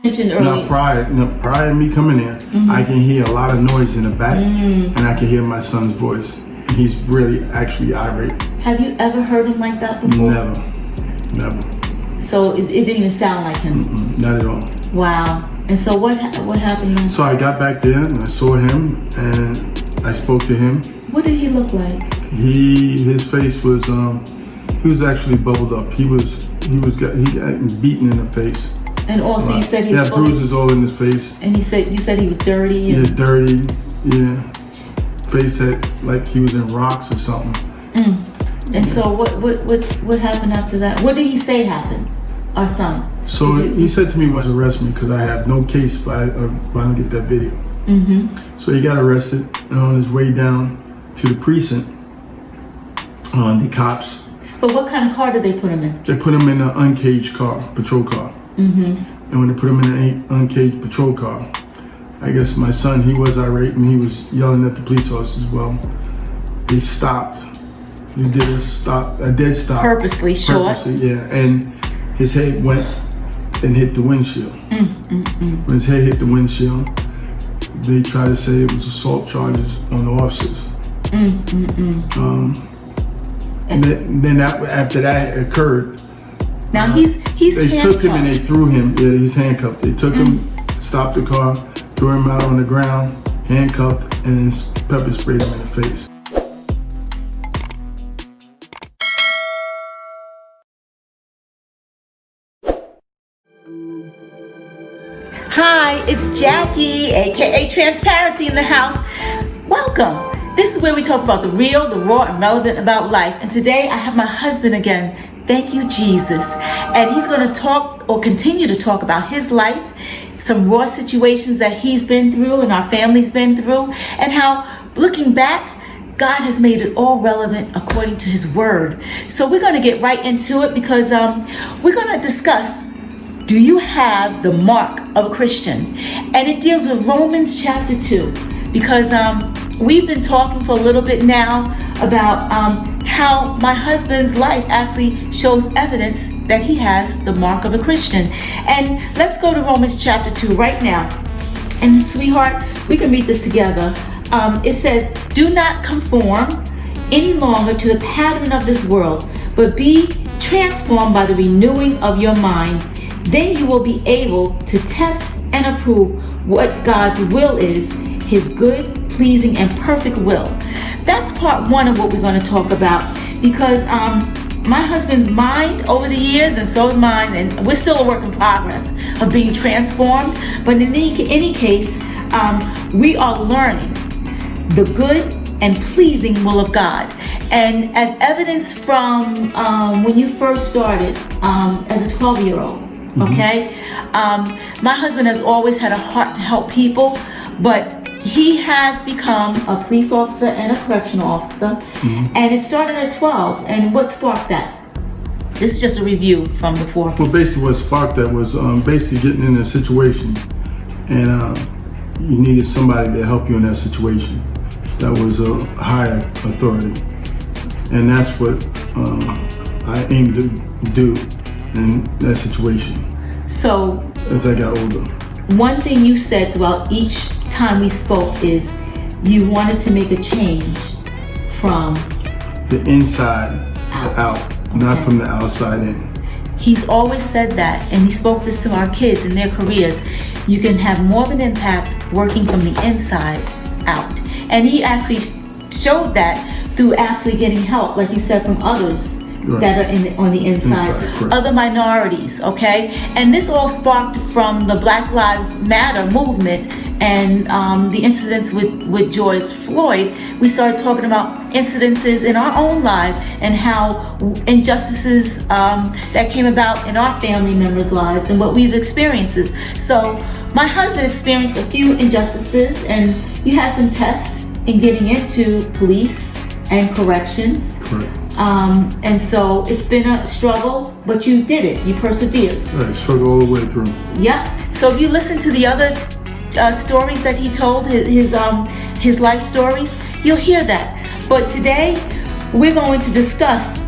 mentioned earlier. Now, prior to me coming in, I can hear a lot of noise in the back, and I can hear my son's voice. He's really actually irate. Have you ever heard him like that before? Never. So it didn't even sound like him? Not at all. Wow. And so what happened then? So I got back there and I saw him and I spoke to him. What did he look like? His face was he was actually bubbled up. He got beaten in the face. And also you said he had was bruises all in his face. And you said he was dirty. Yeah, dirty. Yeah, face had like he was in rocks or something. And so what happened after that? What did he say happened? Our son. So he said to me, "Was arrest me because I have no case if I don't get that video." So he got arrested, and on his way down to the precinct, the cops. But what kind of car did they put him in? They put him in an uncaged car, patrol car. And when they put him in an uncaged patrol car, I guess my son, he was irate and he was yelling at the police officers as well. They stopped. He did a dead stop. Purposely short. Yeah, and his head went and hit the windshield. When his head hit the windshield, they tried to say it was assault charges on the officers. And then after that occurred, now he's they handcuffed. took him and they threw him. Yeah, he's handcuffed. They took him, stopped the car, threw him out on the ground, handcuffed, and then pepper sprayed him in the face. Hi, it's Jackie, A.K.A. Transparency in the house. Welcome. This is where we talk about the real, the raw, and relevant about life. And today I have my husband again. Thank you, Jesus. And he's going to talk or continue to talk about his life, some raw situations that he's been through and our family's been through, and how, looking back, God has made it all relevant according to his word. So we're going to get right into it because we're going to discuss, do you have the mark of a Christian? And it deals with Romans chapter 2, because we've been talking for a little bit now about how my husband's life actually shows evidence that he has the mark of a Christian. And let's go to Romans chapter 2 right now. And sweetheart, we can read this together. It says, do not conform any longer to the pattern of this world, but be transformed by the renewing of your mind. Then you will be able to test and approve what God's will is, his good, pleasing, and perfect will. That's part one of what we're going to talk about, because my husband's mind over the years, and so is mine, and we're still a work in progress of being transformed. But in any case, we are learning the good and pleasing will of God. And as evidence from when you first started as a 12-year-old, okay? My husband has always had a heart to help people, but he has become a police officer and a correctional officer, and it started at 12. And what sparked that? This is just a review from before. Well, basically what sparked that was basically getting in a situation, and you needed somebody to help you in that situation that was a higher authority. And that's what I aimed to do in that situation. So, as I got older, one thing you said throughout each time we spoke is you wanted to make a change from the inside out, not from the outside in. He's always said that, and he spoke this to our kids in their careers. You can have more of an impact working from the inside out. And he actually showed that through actually getting help, like you said, from others that are on the inside, other minorities, okay? And this all sparked from the Black Lives Matter movement and the incidents with George Floyd. We started talking about incidences in our own life and how injustices that came about in our family members' lives and what we've experienced. So my husband experienced a few injustices, and you had some tests in getting into police and corrections. And so it's been a struggle, but you did it. You persevered. Right, struggle all the way through. Yeah. So if you listen to the other stories that he told, his life stories, you'll hear that. But today we're going to discuss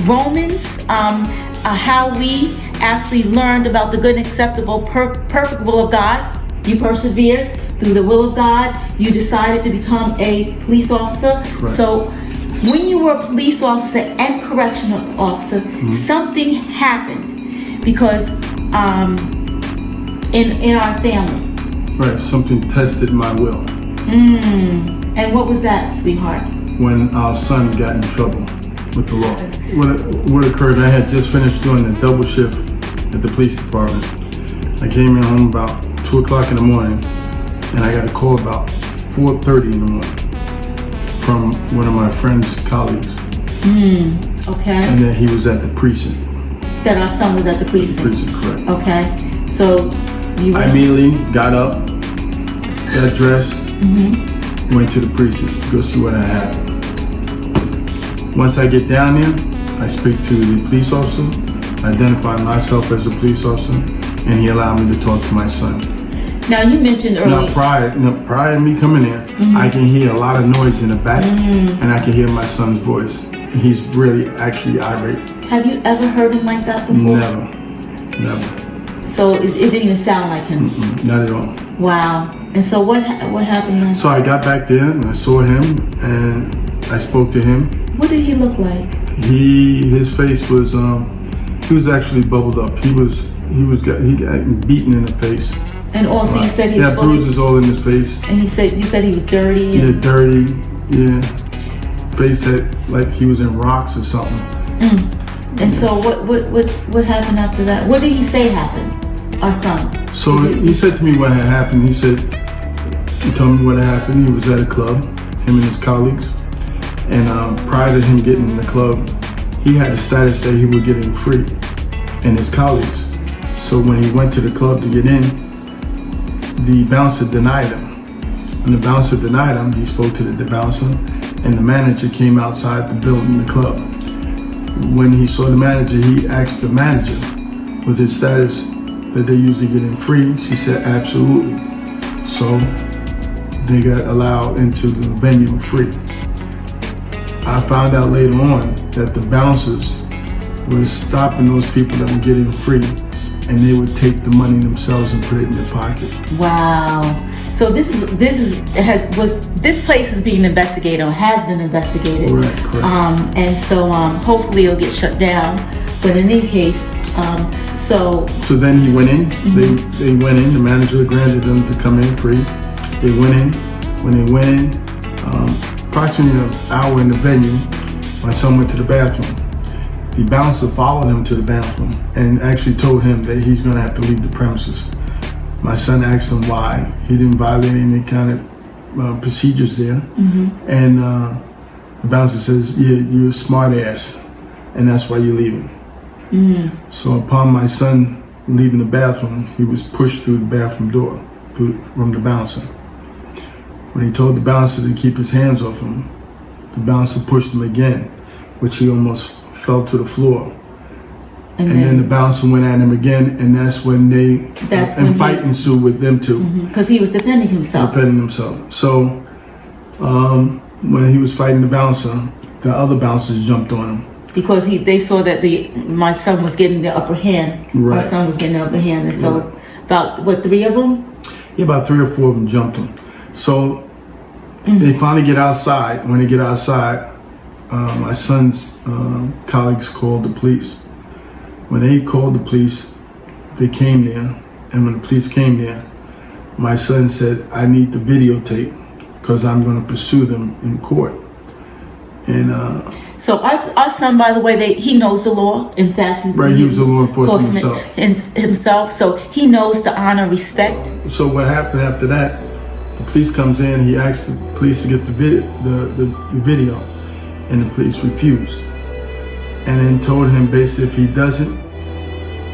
Romans, how we actually learned about the good and acceptable, perfect will of God. You persevered through the will of God. You decided to become a police officer. Right. So when you were a police officer and correctional officer, something happened because in our family. Right, something tested my will. And what was that, sweetheart? When our son got in trouble with the law. What occurred, I had just finished doing a double shift at the police department. I came in home about 2 o'clock in the morning, and I got a call about 4:30 in the morning from one of my friend's colleagues. Okay. And that he was at the precinct. That our son was at the precinct. Precinct, correct. Okay. So you I immediately got up, got dressed, went to the precinct to go see what had happened. Once I get down there, I speak to the police officer, identify myself as a police officer, and he allowed me to talk to my son. Now you mentioned earlier. Now prior to me coming in, I can hear a lot of noise in the back, and I can hear my son's voice. He's really actually irate. Have you ever heard him like that before? Never. So it didn't even sound like him. Not at all. Wow. And so what happened then? So I got back there and I saw him and I spoke to him. What did he look like? His face was he was actually bubbled up. He got beaten in the face. And also you said he had bruises all in his face. And you said he was dirty. Yeah, dirty. Yeah, face that like he was in rocks or something. And so what happened after that? What did he say happened? Our son. So he said to me what had happened. He told me what had happened. He was at a club, him and his colleagues. And prior to him getting in the club, he had a status that he was getting free, and his colleagues. So when he went to the club to get in, the bouncer denied him. When the bouncer denied him, he spoke to the bouncer, and the manager came outside the building, the club. When he saw the manager, he asked the manager with his status that they usually get in free. She said absolutely. So they got allowed into the venue free. I found out later on that the bouncers were stopping those people that were getting free, and they would take the money themselves and put it in their pocket. Wow. So this place is being investigated or has been investigated. Correct. And so hopefully it'll get shut down. But in any case, so then he went in. They went in. The manager granted them to come in free. They went in. When they went in, approximately an hour in the venue, my son went to the bathroom. The bouncer followed him to the bathroom and actually told him that he's going to have to leave the premises. My son asked him why. He didn't violate any kind of procedures there. And the bouncer says, yeah, you're a smart ass, and that's why you're leaving. So upon my son leaving the bathroom, he was pushed through the bathroom door from the bouncer. When he told the bouncer to keep his hands off him, the bouncer pushed him again, which he almost fell to the floor. And then the bouncer went at him again, and that's when fight ensued with them two. Because he was defending himself. So when he was fighting the bouncer, the other bouncers jumped on him. Because they saw that my son was getting the upper hand. Right. My son was getting the upper hand, and so about 3 of them? Yeah, about 3 or 4 of them jumped him. So they finally get outside. When they get outside, my son's colleagues called the police. When they called the police, they came there, and when the police came there, my son said, I need the videotape because I'm going to pursue them in court. And so our son, by the way, he knows the law. In fact, he was a law enforcement himself. So he knows to honor, respect. So what happened after that? The police comes in. He asked the police to get the video, and the police refused. And then told him basically if he doesn't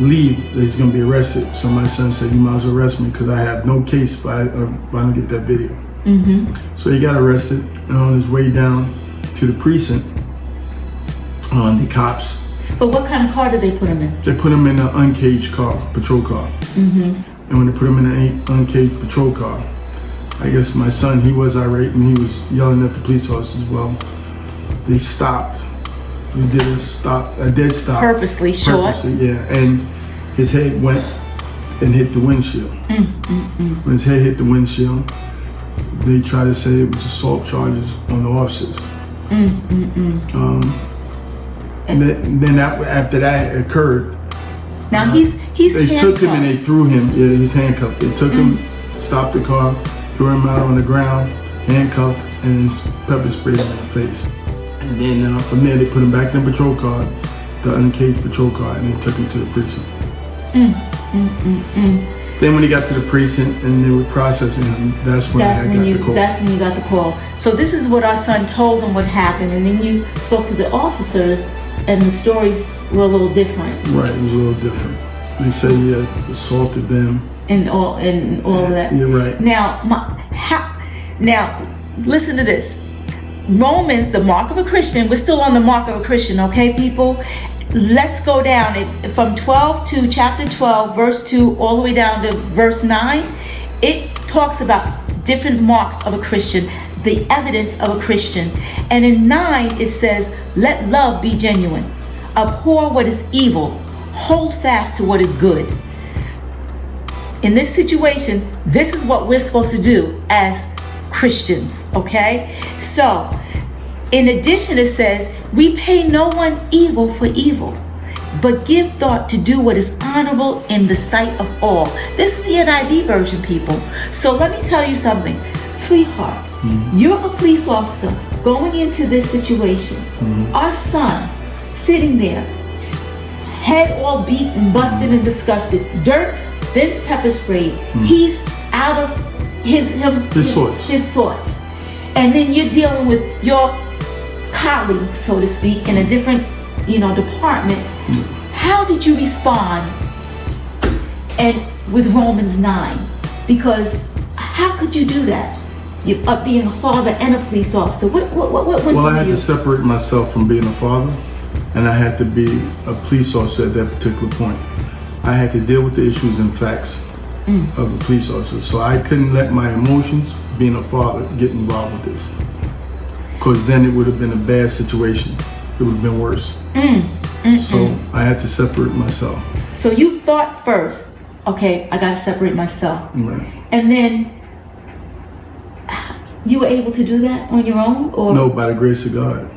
leave, he's going to be arrested. So my son said, you might as well arrest me because I have no case if I don't get that video. So he got arrested, and on his way down to the precinct, the cops. But what kind of car did they put him in? They put him in an uncaged car, patrol car. And when they put him in an uncaged patrol car, I guess my son, he was irate and he was yelling at the police officers as well. They stopped He did a dead stop. Purposely short. Yeah, and his head went and hit the windshield. When his head hit the windshield, they tried to say it was assault charges on the officers. And then after that occurred, now he's they handcuffed. took him and they threw him. Yeah, he's handcuffed. They took him, stopped the car, threw him out on the ground, handcuffed, and then pepper sprayed him in the face. And then from there, they put him back in the patrol car, the uncaged patrol car, and they took him to the precinct. Then when he got to the precinct and they were processing him, that's when I got the call. That's when you got the call. So this is what our son told him what happened, and then you spoke to the officers, and the stories were a little different. Right, it was a little different. They say he had assaulted them. And all of that. You're right. Now, listen to this. Romans, the mark of a Christian. We're still on the mark of a Christian, okay, people? Let's go down from 12 to chapter 12, verse 2, all the way down to verse 9. It talks about different marks of a Christian, the evidence of a Christian. And in 9, it says, let love be genuine. Abhor what is evil. Hold fast to what is good. In this situation, this is what we're supposed to do as Christians, okay? So, in addition, it says, repay no one evil for evil, but give thought to do what is honorable in the sight of all. This is the NIV version, people. So let me tell you something. Sweetheart, you're a police officer going into this situation. Our son, sitting there, head all beat and busted and disgusted, dirt, Vince pepper sprayed. He's out of his thoughts. And then you're dealing with your colleague, so to speak, in a different, department. How did you respond? And with Romans 9, because how could you do that? You being a father and a police officer. Well, I had to separate myself from being a father, and I had to be a police officer at that particular point. I had to deal with the issues and facts of a police officer, so I couldn't let my emotions, being a father, get involved with this. Because then it would have been a bad situation. It would have been worse. So I had to separate myself. So you thought first, okay, I got to separate myself. Right. And then you were able to do that on your own? Or no, by the grace of God.